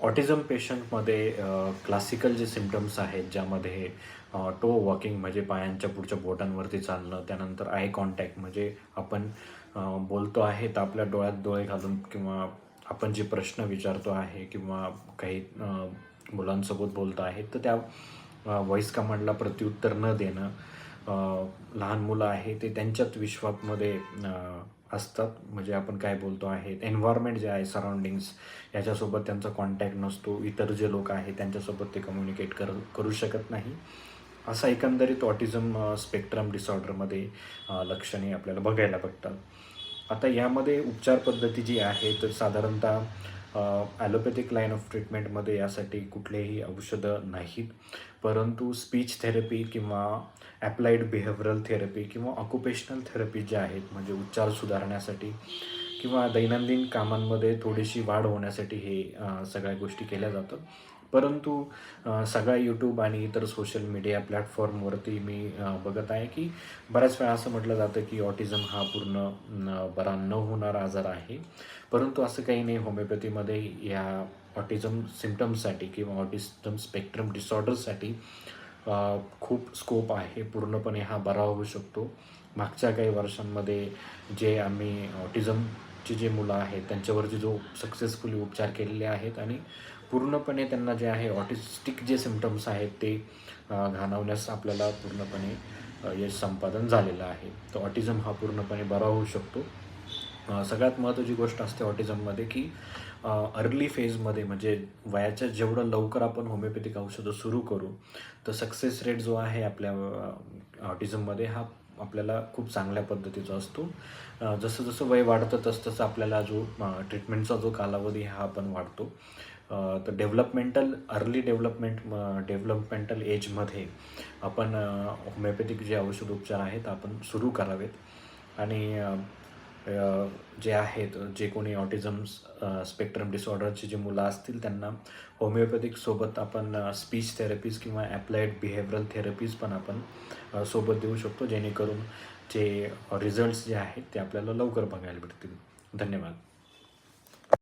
Autism पेशंटमध्ये classical जे symptoms आहेत ज्यामध्ये टो वॉकिंग म्हणजे पायांच्या पुढच्या बोटांवरती चालणं, त्यानंतर आय कॉन्टॅक्ट म्हणजे आपण बोलतो आहे तर आपल्या डोळ्यात डोळे घालून किंवा आपण जे प्रश्न विचारतो आहे किंवा काही मुलांसोबत बोलतो आहे तर त्या व्हॉईस कमांडला प्रत्युत्तर न देणं, लहान मुलं आहे ते त्यांच्यात विश्वामध्ये असतात, म्हणजे आपण काय बोलतो आहे एन्व्हायरमेंट जे आहे सराउंडिंग्स याच्यासोबत त्यांचा कॉन्टॅक्ट नसतो, इतर जे लोक आहेत त्यांच्यासोबत ते कम्युनिकेट करू शकत नाही. असा एकंदरीत ऑटिझम स्पेक्ट्रम डिसऑर्डरमध्ये लक्षणे आपल्याला बघायला भेटतात. आता यामध्ये उपचार पद्धती जी आहे तर साधारणतः ॲलोपॅथिक लाईन ऑफ ट्रीटमेंटमध्ये यासाठी कुठलेही औषधं नाहीत, परंतु स्पीच थेरपी किंवा ॲप्लाइड बिहेव्हरल थेरपी किंवा ऑक्युपेशनल थेरपी ज्या आहेत म्हणजे उच्चार सुधारण्यासाठी किंवा दैनंदिन कामांमध्ये थोडीशी वाढ होण्यासाठी हे सगळ्या गोष्टी केल्या जातात. परंतु सगळ्या यूट्यूब आणि इतर सोशल मीडिया प्लॅटफॉर्मवरती मी बघत आहे की बऱ्याच वेळा असं म्हटलं जातं की ऑटिझम हा पूर्ण बरा न होणारा आजार आहे, परंतु असं काही नाही. होमिओपॅथीमध्ये या ऑटिझम सिम्पटम्ससाठी किंवा ऑटिझम स्पेक्ट्रम डिसऑर्डरसाठी खूप स्कोप आहे, पूर्णपणे हा बरा होऊ शकतो. मागच्या काही वर्षांमध्ये जे आम्ही ऑटिझमची जे मुलं आहेत त्यांच्यावरती जो सक्सेसफुली उपचार केलेले आहेत आणि पूर्णपणे त्यांना जे आहे ऑटिस्टिक जे सिम्पटम्स आहेत ते घालवण्यास आपल्याला पूर्णपणे यश संपादन झालेलं आहे. तर ऑटिझम हा पूर्णपणे बरा होऊ शकतो. सगळ्यात महत्त्वाची गोष्ट असते ऑटिझममध्ये की अर्ली फेजमध्ये म्हणजे वयाच्या जेवढं लवकर आपण होमिओपॅथिक औषधं सुरू करू तर सक्सेस रेट जो आहे आपल्या ऑटिझममध्ये हा आपल्याला खूप चांगल्या पद्धतीचा असतो. जसं जसं वय वाढतं तसं आपल्याला जो ट्रीटमेंटचा जो कालावधी हा पण वाढतो. तर अर्ली डेव्हलपमेंटल एजमध्ये आपण होमिओपॅथिक जे औषधोपचार आहेत आपण सुरू करावेत आणि जे आहेत जे कोणी ऑटिझम स्पेक्ट्रम डिसऑर्डरची जी मुलं असतील त्यांना होमिओपॅथिकसोबत आपण स्पीच थेरपीज किंवा ॲप्लाइड बिहेव्हरल थेरपीज पण आपण सोबत देऊ शकतो, जेणेकरून जे रिझल्ट्स जे आहेत ते आपल्याला लवकर बघायला भेटतील. धन्यवाद.